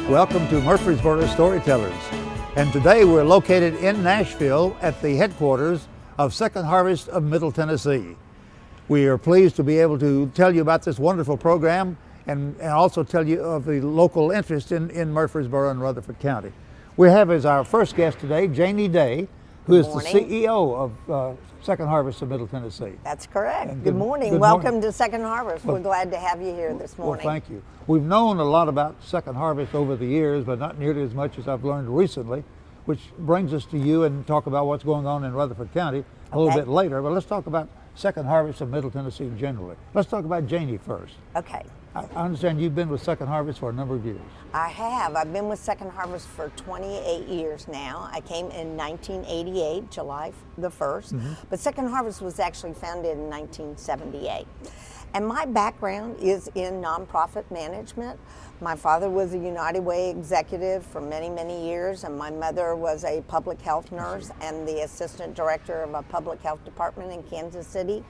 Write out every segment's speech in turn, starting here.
Welcome to Murfreesboro Storytellers. And today we're located in Nashville at the headquarters of Second Harvest of Middle Tennessee. We are pleased to be able to tell you about this wonderful program and also tell you of the local interest in Murfreesboro and Rutherford County. We have as our first guest today, Janie Day, who is the CEO of Second Harvest of Middle Tennessee. That's correct. Good morning. Welcome to Second Harvest. We're glad to have you here this morning. Well, thank you. We've known a lot about Second Harvest over the years, but not nearly as much as I've learned recently, which brings us to you and talk about what's going on in Rutherford County a little bit later. But let's talk about Second Harvest of Middle Tennessee generally. Let's talk about Janie first. Okay. I understand you've been with Second Harvest for a number of years. I have. I've been with Second Harvest for 28 years now. I came in 1988, July the 1st, but Second Harvest was actually founded in 1978. And my background is in nonprofit management. My father was a United Way executive for many, many years, and my mother was a public health nurse and the assistant director of a public health department in Kansas City.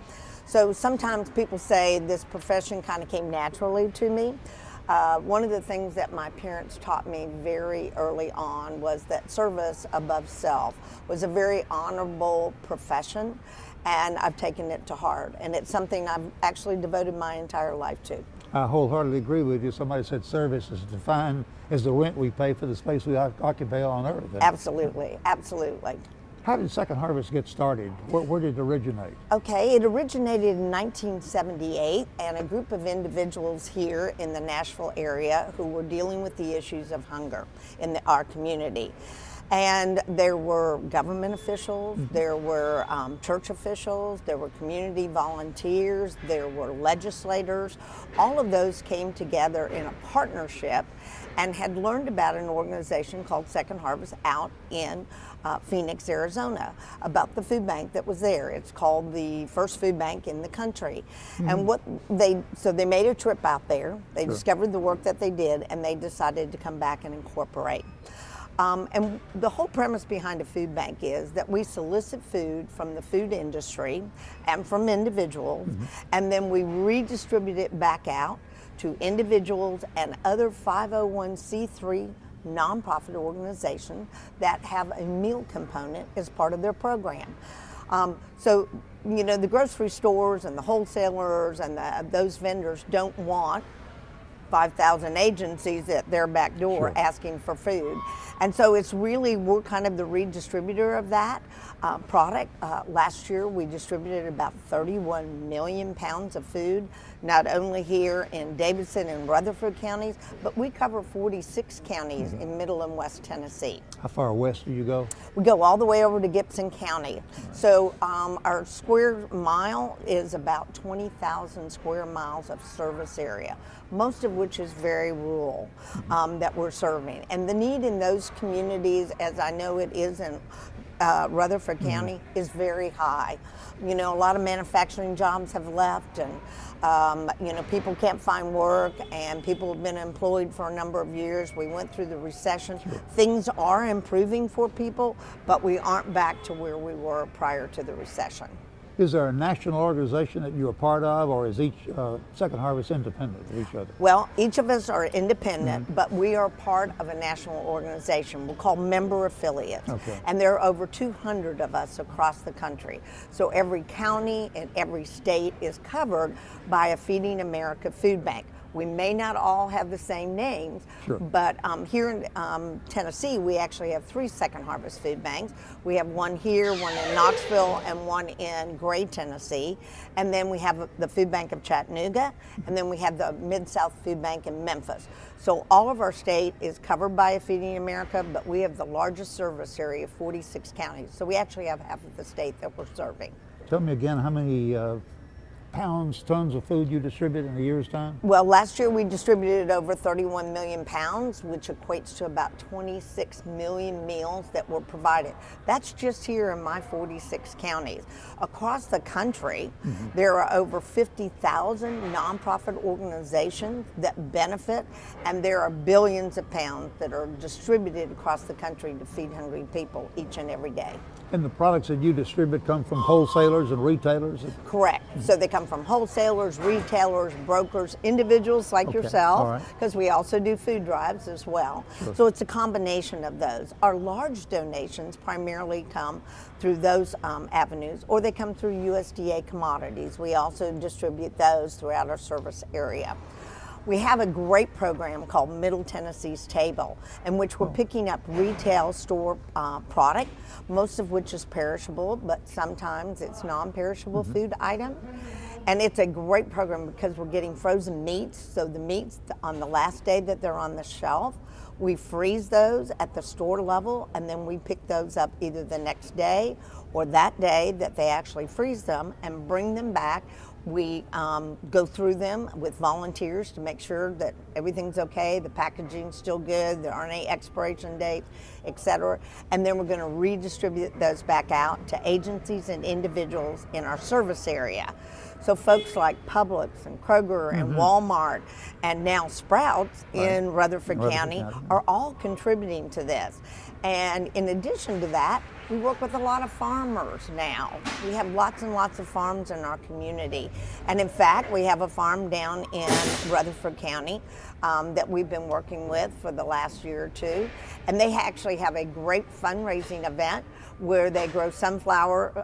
So sometimes people say this profession kind of came naturally to me. One of the things that my parents taught me very early on was that service above self was a very honorable profession, and I've taken it to heart. And it's something I've actually devoted my entire life to. I wholeheartedly agree with you. Somebody said service is defined as the rent we pay for the space we occupy on earth. Absolutely, absolutely. How did Second Harvest get started? Where did it originate? Okay, it originated in 1978, and a group of individuals here in the Nashville area who were dealing with the issues of hunger in our community. And there were government officials, there were church officials, there were community volunteers, there were legislators. All of those came together in a partnership and had learned about an organization called Second Harvest out in Phoenix, Arizona, about the food bank that was there. It's called the first food bank in the country. And so they made a trip out there, they discovered the work that they did, and they decided to come back and incorporate. And the whole premise behind a food bank is that we solicit food from the food industry and from individuals, and then we redistribute it back out to individuals and other 501c3 nonprofit organizations that have a meal component as part of their program. So, you know, the grocery stores and the wholesalers and those vendors don't want 5,000 agencies at their back door asking for food. And so it's really, we're kind of the redistributor of that product. Last year we distributed about 31 million pounds of food, not only here in Davidson and Rutherford counties, but we cover 46 counties in Middle and West Tennessee. How far west do you go? We go all the way over to Gibson County. So our square mile is about 20,000 square miles of service area, most of which is very rural that we're serving. And the need in those communities, as I know it is in Rutherford County, is very high. You know, a lot of manufacturing jobs have left, and you know, people can't find work, and people have been employed for a number of years. We went through the recession. Things are improving for people, but we aren't back to where we were prior to the recession. Is there a national organization that you're a part of, or is each Second Harvest independent of each other? Well, each of us are independent, but we are part of a national organization. We're called member affiliates. And there are over 200 of us across the country. So every county and every state is covered by a Feeding America food bank. We may not all have the same names, but here in Tennessee, we actually have 3 Second Harvest food banks. We have one here, one in Knoxville, and one in Gray, Tennessee. And then we have the Food Bank of Chattanooga, and then we have the Mid-South Food Bank in Memphis. So all of our state is covered by a Feeding America, but we have the largest service area of 46 counties. So we actually have half of the state that we're serving. Tell me again how many tons of food you distribute in a year's time? Well, last year we distributed over 31 million pounds, which equates to about 26 million meals that were provided. That's just here in my 46 counties. Across the country, there are over 50,000 nonprofit organizations that benefit, and there are billions of pounds that are distributed across the country to feed hungry people each and every day. And the products that you distribute come from wholesalers and retailers? Correct. So they come come from wholesalers, retailers, brokers, individuals like Okay, all yourself, right. because we also do food drives as well. Sure. So it's a combination of those. Our large donations primarily come through those avenues, or they come through USDA commodities. We also distribute those throughout our service area. We have a great program called Middle Tennessee's Table, in which we're picking up retail store product, most of which is perishable, but sometimes it's non-perishable food item. And it's a great program because we're getting frozen meats. So the meats on the last day that they're on the shelf, we freeze those at the store level, and then we pick those up either the next day or that day that they actually freeze them and bring them back. We go through them with volunteers to make sure that everything's okay, the packaging's still good, there aren't any expiration dates, etc. And then we're going to redistribute those back out to agencies and individuals in our service area. So folks like Publix and Kroger and Walmart and now Sprouts in Rutherford County are all contributing to this. And in addition to that, we work with a lot of farmers now. We have lots and lots of farms in our community. And in fact, we have a farm down in Rutherford County that we've been working with for the last year or two. And they actually have a great fundraising event where they grow sunflowers,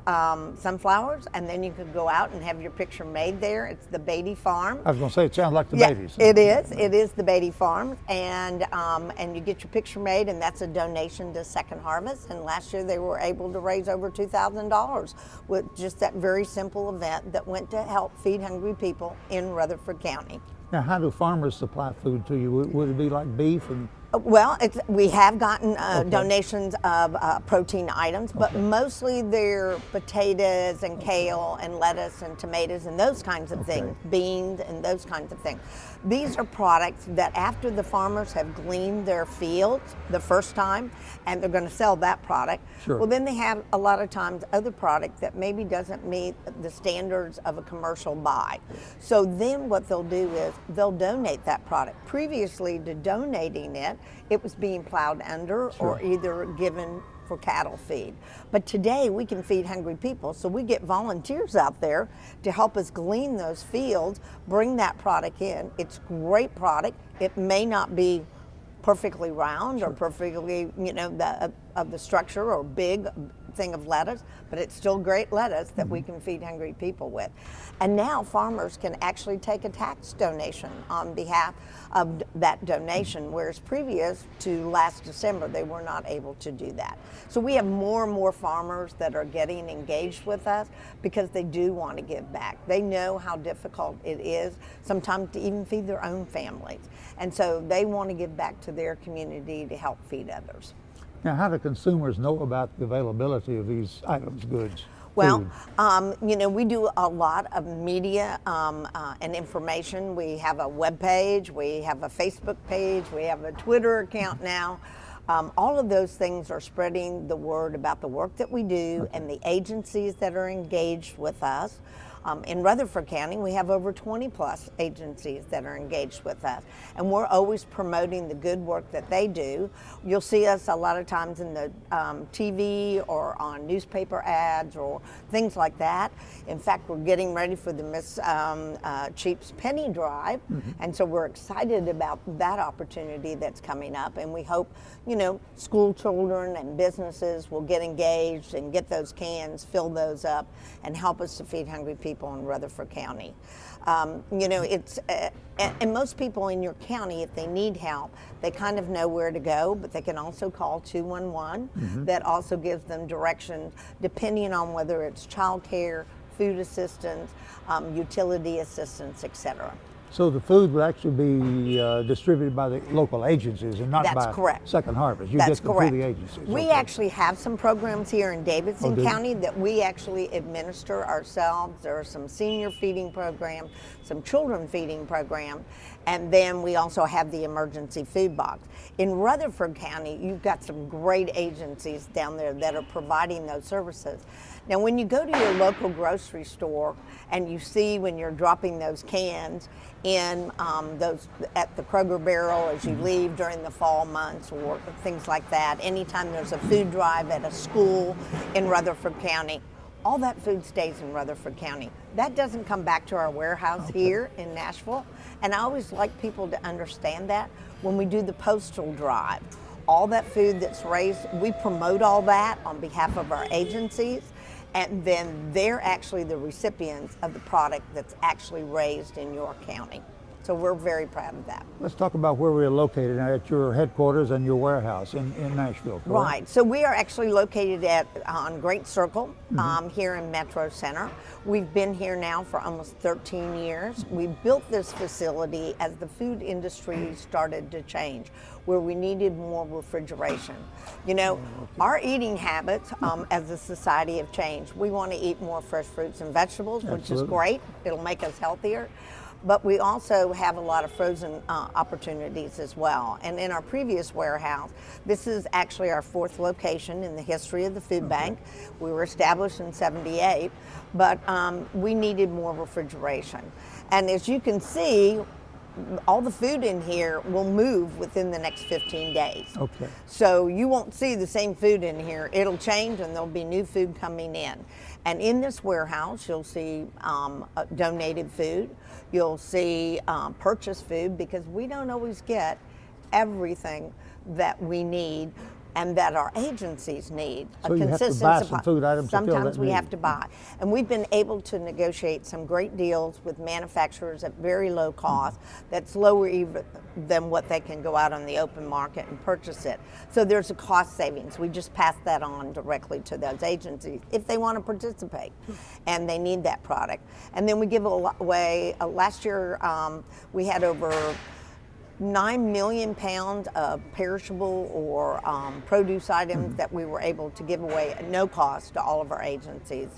and then you could go out and have your picture made there. It's the Beatty Farm. I was going to say, it sounds like the Yeah, Beatties. it is. It is the Beatty Farm, and you get your picture made, and that's a donation to Second Harvest. And last year they were able to raise over $2,000 with just that very simple event that went to help feed hungry people in Rutherford County. Now, how do farmers supply food to you? Would it be like beef and? Well, we have gotten donations of protein items, but mostly they're potatoes and kale and lettuce and tomatoes and those kinds of things, beans and those kinds of things. These are products that after the farmers have gleaned their fields the first time and they're going to sell that product, well, then they have a lot of times other product that maybe doesn't meet the standards of a commercial buy. So then what they'll do is they'll donate that product. Previously to donating it, it was being plowed under or either given for cattle feed. But today we can feed hungry people, so we get volunteers out there to help us glean those fields, bring that product in. It's great product. It may not be perfectly round or perfectly, of the structure or big thing of lettuce, but it's still great lettuce that we can feed hungry people with. And now farmers can actually take a tax donation on behalf of that donation, whereas previous to last December, they were not able to do that. So we have more and more farmers that are getting engaged with us because they do want to give back. They know how difficult it is sometimes to even feed their own families. And so they want to give back to their community to help feed others. Now, how do consumers know about the availability of these items, goods? Well, we do a lot of media and information. We have a web page, we have a Facebook page, we have a Twitter account now. All of those things are spreading the word about the work that we do and the agencies that are engaged with us. In Rutherford County, we have over 20 plus agencies that are engaged with us, and we're always promoting the good work that they do. You'll see us a lot of times in the TV or on newspaper ads or things like that. In fact, we're getting ready for the Miss Cheap's Penny Drive, and so we're excited about that opportunity that's coming up, and we hope, school children and businesses will get engaged and get those cans, fill those up, and help us to feed hungry people in Rutherford County. It's and most people in your county, if they need help, they kind of know where to go, but they can also call 211. That also gives them direction depending on whether it's child care, food assistance, utility assistance, etc. So the food will actually be distributed by the local agencies and not That's by correct. Second Harvest. You That's get them correct. through the agencies. We actually have some programs here in Davidson do you? County that we actually administer ourselves. There are some senior feeding programs, some children feeding programs, and then we also have the emergency food box. In Rutherford County, you've got some great agencies down there that are providing those services. Now, when you go to your local grocery store and you see when you're dropping those cans in those at the Kroger barrel as you leave during the fall months or things like that, anytime there's a food drive at a school in Rutherford County, all that food stays in Rutherford County. That doesn't come back to our warehouse here in Nashville. And I always like people to understand that when we do the postal drive. All that food that's raised, we promote all that on behalf of our agencies, and then they're actually the recipients of the product that's actually raised in your county. So we're very proud of that. Let's talk about where we're located at your headquarters and your warehouse in Nashville. Correct? Right. So we are actually located on Great Circle here in Metro Center. We've been here now for almost 13 years. We built this facility as the food industry started to change, where we needed more refrigeration. You know, our eating habits as a society have changed. We want to eat more fresh fruits and vegetables, which is great. It'll make us healthier. But we also have a lot of frozen opportunities as well. And in our previous warehouse, this is actually our 4th location in the history of the food bank. We were established in '78, but we needed more refrigeration. And as you can see, all the food in here will move within the next 15 days. Okay. So you won't see the same food in here. It'll change and there'll be new food coming in. And in this warehouse, you'll see donated food. You'll see purchased food, because we don't always get everything that we need and that our agencies need. So you have to buy some food items to fill that Sometimes we need. have to buy. And we've been able to negotiate some great deals with manufacturers at very low cost, that's lower even than what they can go out on the open market and purchase it. So there's a cost savings. We just pass that on directly to those agencies if they want to participate and they need that product. And then we give away, last year we had over 9 million pounds of perishable or produce items that we were able to give away at no cost to all of our agencies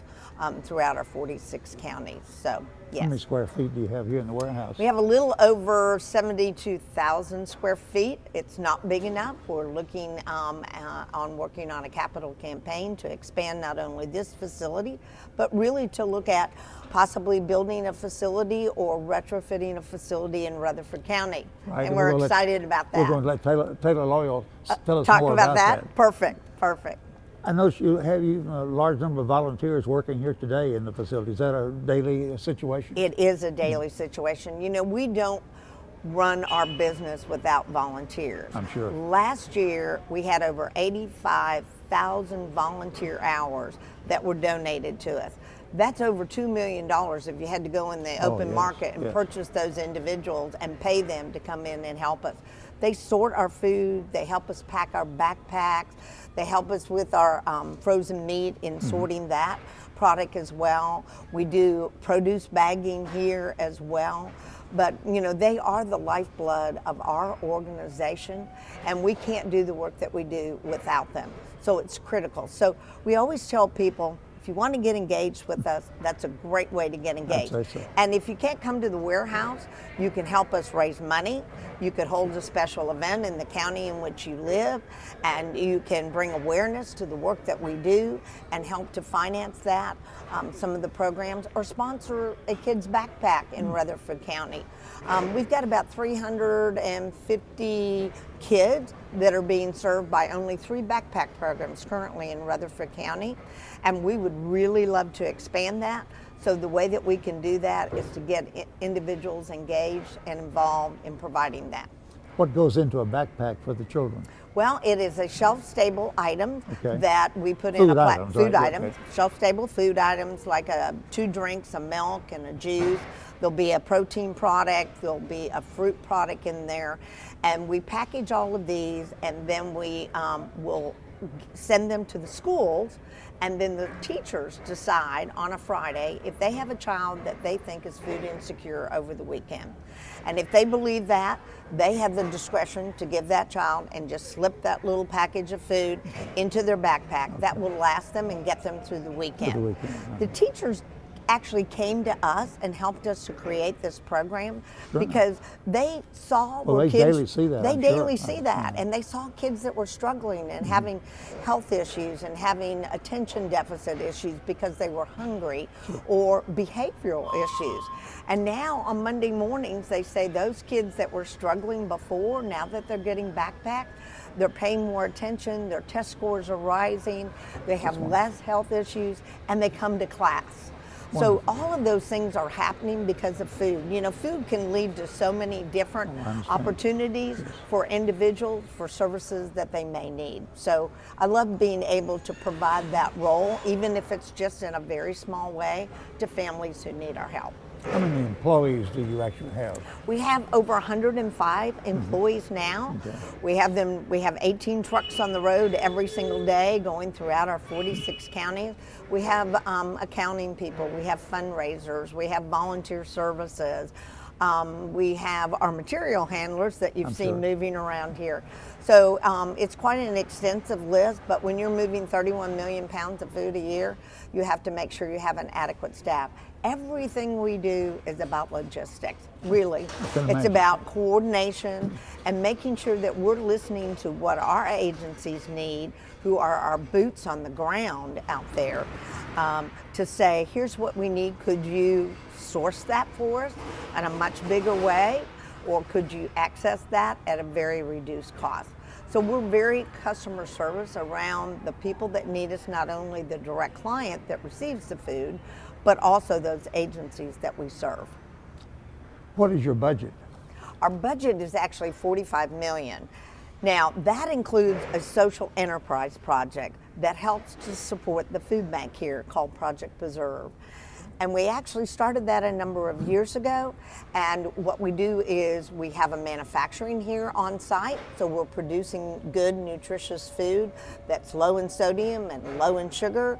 throughout our 46 counties. So, yes. How many square feet do you have here in the warehouse? We have a little over 72,000 square feet. It's not big enough. We're looking on working on a capital campaign to expand not only this facility, but really to look at possibly building a facility or retrofitting a facility in Rutherford County. Right, and we're excited about that. We're going to let Taylor Loyal tell us Talk more about that. Perfect. I know you have even a large number of volunteers working here today in the facility. Is that a daily situation? It is a daily situation. You know, we don't run our business without volunteers. I'm sure. Last year, we had over 85,000 volunteer hours that were donated to us. That's over $2 million if you had to go in the open market and purchase those individuals and pay them to come in and help us. They sort our food, they help us pack our backpacks, they help us with our frozen meat in sorting that product as well. We do produce bagging here as well. But, you know, they are the lifeblood of our organization, and we can't do the work that we do without them. So it's critical. So we always tell people, if you want to get engaged with us, that's a great way to get engaged. I'd say so. And if you can't come to the warehouse, you can help us raise money. You could hold a special event in the county in which you live, and you can bring awareness to the work that we do and help to finance that, some of the programs, or sponsor a kid's backpack in Rutherford County. We've got about 350 kids that are being served by only 3 backpack programs currently in Rutherford County, and we would really love to expand that. So the way that we can do that is to get individuals engaged and involved in providing that. What goes into a backpack for the children? Well, it is a shelf-stable item Okay. that we put Food in items, food right, items, okay. shelf-stable food items like 2 drinks, a milk and a juice. There'll be a protein product, there'll be a fruit product in there, and we package all of these, and then we will send them to the schools, and then the teachers decide on a Friday if they have a child that they think is food insecure over the weekend. And if they believe that, they have the discretion to give that child and just slip that little package of food into their backpack. That will last them and get them through the weekend. The teachers actually came to us and helped us to create this program Sure. because they saw Well, where they kids daily see that, they I'm daily sure. see that, and they saw kids that were struggling and having health issues and having attention deficit issues because they were hungry, or behavioral issues. And now on Monday mornings, they say those kids that were struggling before, now that they're getting backpacked, they're paying more attention, their test scores are rising, they have less health issues, and they come to class. So all of those things are happening because of food. You know, food can lead to so many different opportunities for individuals, for services that they may need. So I love being able to provide that role, even if it's just in a very small way, to families who need our help. How many employees do you actually have? We have over 105 employees now. Okay. We have 18 trucks on the road every single day going throughout our 46 counties. We have accounting people, we have fundraisers, we have volunteer services. We have our material handlers that you've seen moving around here. So it's quite an extensive list, but when you're moving 31 million pounds of food a year, you have to make sure you have an adequate staff. Everything we do is about logistics, really. It's about coordination and making sure that we're listening to what our agencies need, who are our boots on the ground out there, to say, here's what we need. Could you source that for us in a much bigger way? Or could you access that at a very reduced cost? So we're very customer service around the people that need us, not only the direct client that receives the food, but also those agencies that we serve. What is your budget? Our budget is actually $45 million. Now, that includes a social enterprise project that helps to support the food bank here called Project Preserve. And we actually started that a number of years ago. And what we do is we have a manufacturing here on site. So we're producing good, nutritious food that's low in sodium and low in sugar.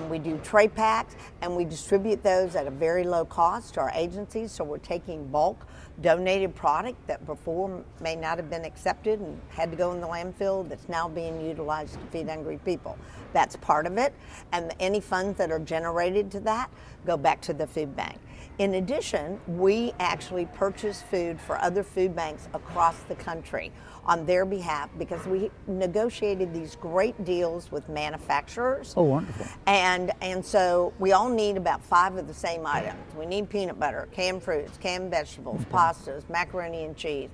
We do tray packs, and we distribute those at a very low cost to our agencies. So we're taking bulk donated product that before may not have been accepted and had to go in the landfill, that's now being utilized to feed hungry people. That's part of it, and any funds that are generated to that go back to the food bank. In addition, we actually purchase food for other food banks across the country on their behalf because we negotiated these great deals with manufacturers. Oh, wonderful. And so we all need about 5 of the same items. We need peanut butter, canned fruits, canned vegetables, pastas, macaroni and cheese,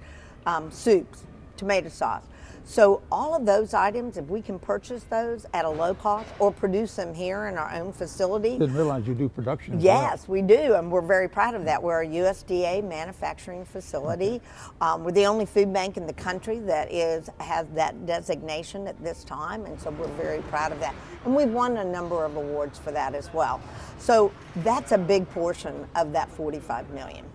soups, tomato sauce. So all of those items, if we can purchase those at a low cost or produce them here in our own facility. Didn't realize you do production. Yes, we do, and we're very proud of that. We're a USDA manufacturing facility. We're the only food bank in the country that has that designation at this time, and so we're very proud of that. And we've won a number of awards for that as well. So that's a big portion of that $45 million.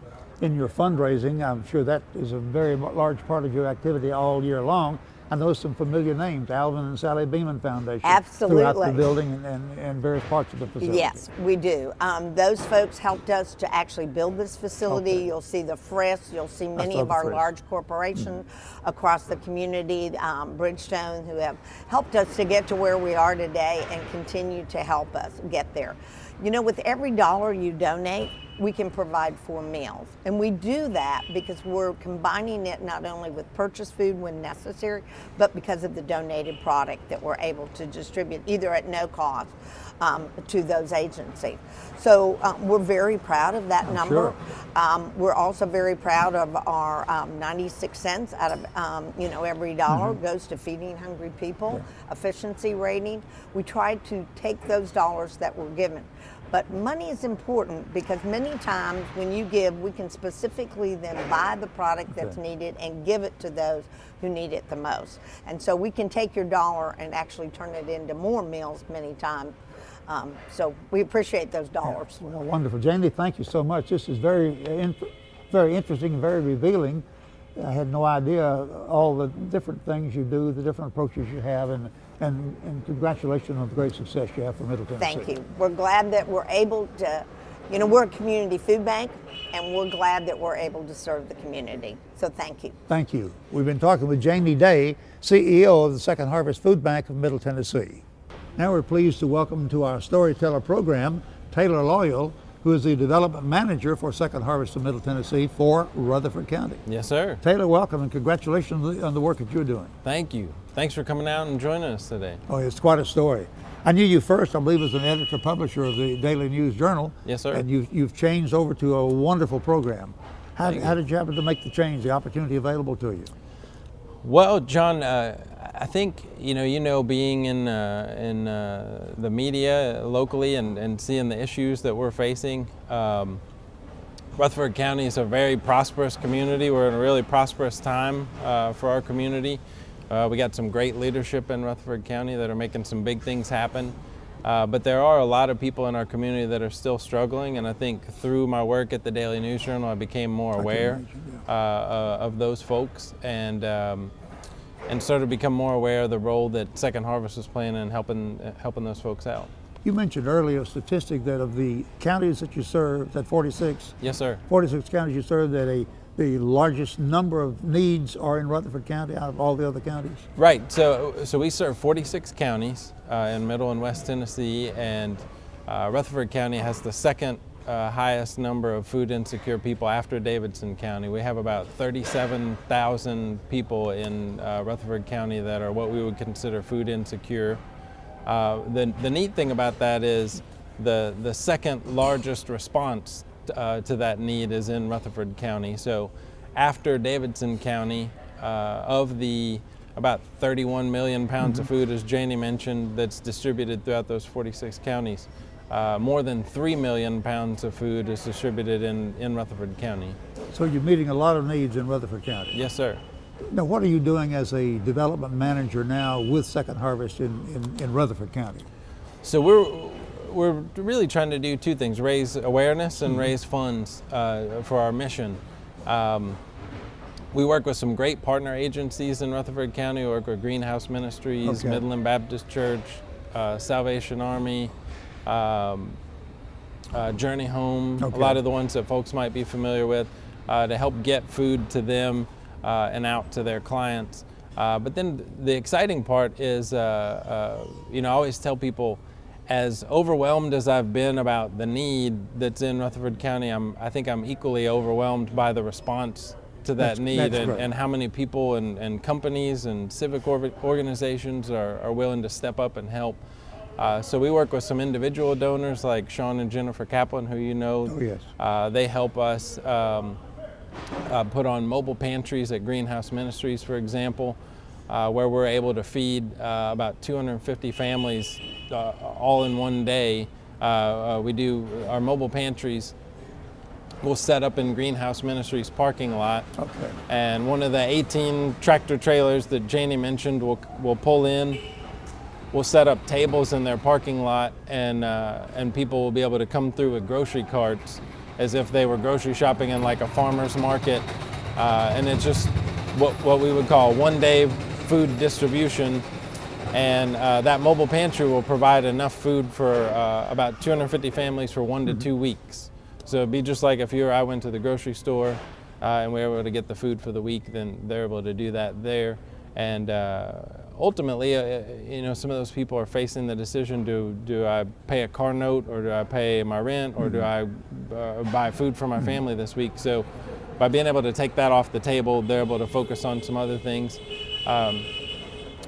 In your fundraising, I'm sure that is a very large part of your activity all year long. I know some familiar names, Alvin and Sally Beeman Foundation. Absolutely. Throughout the building and various parts of the facility. Yes, we do. Those folks helped us to actually build this facility. Okay. You'll see the Frisk, you'll see many of our large corporations across the community, Bridgestone, who have helped us to get to where we are today and continue to help us get there. You know, with every dollar you donate, we can provide 4 meals. And we do that because we're combining it not only with purchased food when necessary, but because of the donated product that we're able to distribute either at no cost to those agencies. So we're very proud of that number. Sure. We're also very proud of our 96 cents out of every dollar goes to feeding hungry people, efficiency rating. We try to take those dollars that were given. But money is important because many times when you give, we can specifically then buy the product that's needed and give it to those who need it the most. And so we can take your dollar and actually turn it into more meals many times. So we appreciate those dollars. Yeah. Well, wonderful. Janie, thank you so much. This is very interesting and very revealing. I had no idea all the different things you do, the different approaches you have, and congratulations on the great success you have for Middle Tennessee. Thank you. We're glad that we're able to, we're a community food bank, and we're glad that we're able to serve the community. So thank you. Thank you. We've been talking with Janie Day, CEO of the Second Harvest Food Bank of Middle Tennessee. Now we're pleased to welcome to our Storyteller program Taylor Loyal, who is the development manager for Second Harvest of Middle Tennessee for Rutherford County. Yes, sir. Taylor, welcome and congratulations on the work that you're doing. Thank you. Thanks for coming out and joining us today. Oh, it's quite a story. I knew you first, I believe, as an editor-publisher of the Daily News Journal. Yes, sir. And you've changed over to a wonderful program. How Thank you. did you happen to make the change, the opportunity available to you? Well, John, I think being in the media locally and seeing the issues that we're facing. Rutherford County is a very prosperous community. We're in a really prosperous time for our community. We got some great leadership in Rutherford County that are making some big things happen. But there are a lot of people in our community that are still struggling, and I think through my work at the Daily News Journal, I became more aware of those folks and sort of become more aware of the role that Second Harvest is playing in helping those folks out. You mentioned earlier a statistic that of the counties that you serve, that 46? Yes, sir. 46 counties you serve, that the largest number of needs are in Rutherford County out of all the other counties? Right. So we serve 46 counties in Middle and West Tennessee, and Rutherford County has the second highest number of food insecure people after Davidson County. We have about 37,000 people in Rutherford County that are what we would consider food insecure. The neat thing about that is the second largest response to that need is in Rutherford County. So after Davidson County, of the about 31 million pounds of food, as Janie mentioned, that's distributed throughout those 46 counties, more than 3 million pounds of food is distributed in Rutherford County. So you're meeting a lot of needs in Rutherford County. Yes, sir. Now, what are you doing as a development manager now with Second Harvest in Rutherford County? So we're really trying to do two things: raise awareness and raise funds for our mission. We work with some great partner agencies in Rutherford County. We work with Greenhouse Ministries, Midland Baptist Church, Salvation Army, Journey Home, a lot of the ones that folks might be familiar with, to help get food to them and out to their clients. But then the exciting part is, I always tell people, as overwhelmed as I've been about the need that's in Rutherford County, I think I'm equally overwhelmed by the response to that need and how many people and companies and civic organizations are willing to step up and help. So we work with some individual donors like Sean and Jennifer Kaplan, who you know. Oh, yes. They help us put on mobile pantries at Greenhouse Ministries, for example, where we're able to feed about 250 families all in one day. We do our mobile pantries. We'll set up in Greenhouse Ministries parking lot, and one of the 18 tractor trailers that Janie mentioned will pull in. We'll set up tables in their parking lot, and people will be able to come through with grocery carts as if they were grocery shopping in like a farmer's market, and it's just what we would call one-day food distribution. And that mobile pantry will provide enough food for about 250 families for 1 to 2 weeks. So it'd be just like if I went to the grocery store and we were able to get the food for the week, then they're able to do that there. And ultimately, some of those people are facing the decision: do I pay a car note, or do I pay my rent, or do I buy food for my family this week? So by being able to take that off the table, they're able to focus on some other things.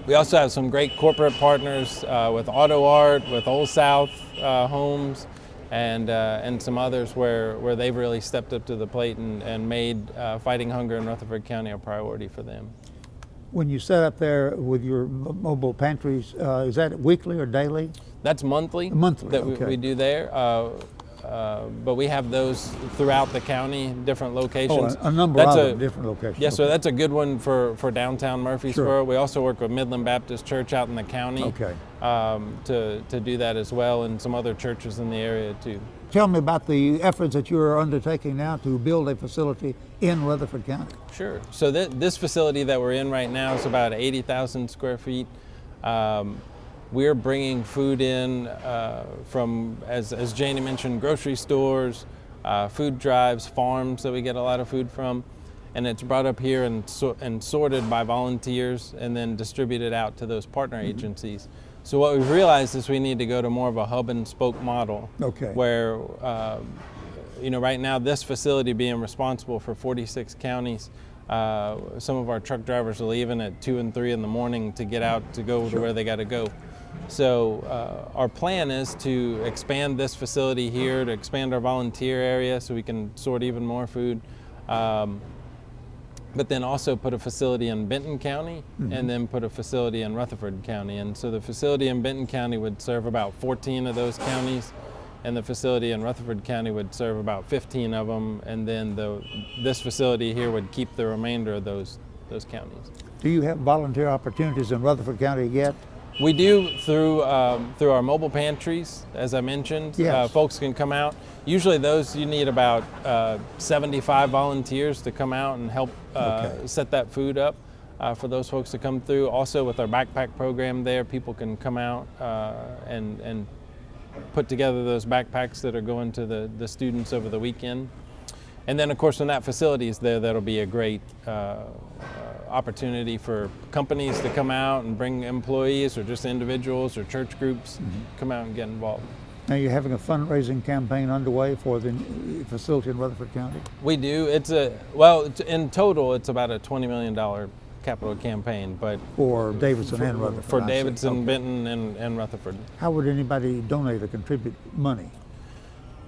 We also have some great corporate partners with Auto Art, with Old South Homes, and some others where they've really stepped up to the plate and made fighting hunger in Rutherford County a priority for them. When you set up there with your mobile pantries, is that weekly or daily? That's monthly. Monthly, that okay. we do there. But we have those throughout the county, different locations. Oh, a number of different locations. Yeah, so that's a good one for downtown Murfreesboro. Sure. We also work with Midland Baptist Church out in the county to do that as well, and some other churches in the area too. Tell me about the efforts that you are undertaking now to build a facility in Rutherford County. Sure. So this facility that we're in right now is about 80,000 square feet. We're bringing food in from, as Janie mentioned, grocery stores, food drives, farms that we get a lot of food from, and it's brought up here and sorted by volunteers and then distributed out to those partner agencies. So what we've realized is we need to go to more of a hub and spoke model. Okay. Where, right now this facility being responsible for 46 counties, some of our truck drivers are leaving at 2 and 3 in the morning to get out to go to where they got to go. So our plan is to expand this facility here, to expand our volunteer area so we can sort even more food. But then also put a facility in Benton County and then put a facility in Rutherford County. And so the facility in Benton County would serve about 14 of those counties, and the facility in Rutherford County would serve about 15 of them, and then this facility here would keep the remainder of those counties. Do you have volunteer opportunities in Rutherford County yet? We do through our mobile pantries, as I mentioned. Yes. Folks can come out. Usually those you need about 75 volunteers to come out and help set that food up for those folks to come through. Also with our backpack program there, people can come out and put together those backpacks that are going to the students over the weekend. And then of course when that facility is there, that'll be a great opportunity for companies to come out and bring employees or just individuals or church groups come out and get involved. Now you're having a fundraising campaign underway for the facility in Rutherford County? We do. In total it's about a $20 million capital campaign, but For Davidson and Rutherford? for I see. Davidson, Okay. Benton, and Rutherford. How would anybody donate or contribute money?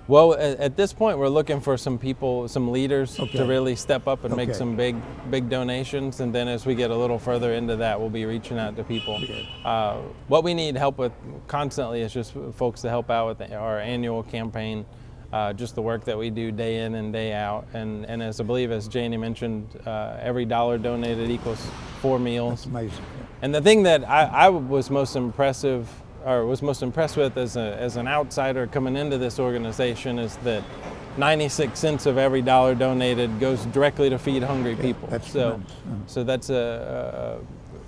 Well, at this point, we're looking for some people, some leaders Okay. to really step up and make Okay. some big donations. And then as we get a little further into that, we'll be reaching out to people. Okay. What we need help with constantly is just folks to help out with our annual campaign, just the work that we do day in and day out. And as I believe, as Janie mentioned, every dollar donated equals 4 meals. It's amazing. And the thing that I was most impressed with as an outsider coming into this organization is that 96 cents of every dollar donated goes directly to feed hungry people. That's so tremendous. that's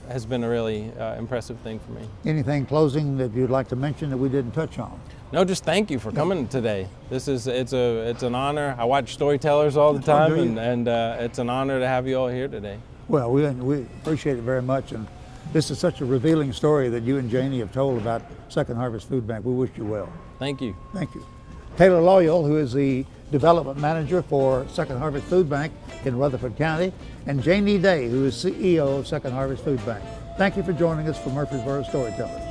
has been a really impressive thing for me. Anything closing that you'd like to mention that we didn't touch on? No, just thank you for coming today. It's an honor. I watch Storytellers all the time, do you? and it's an honor to have you all here today. Well, we appreciate it very much, and this is such a revealing story that you and Janie have told about Second Harvest Food Bank. We wish you well. Thank you. Thank you. Taylor Loyal, who is the Development Manager for Second Harvest Food Bank in Rutherford County, and Janie Day, who is CEO of Second Harvest Food Bank. Thank you for joining us for Murfreesboro Storytellers.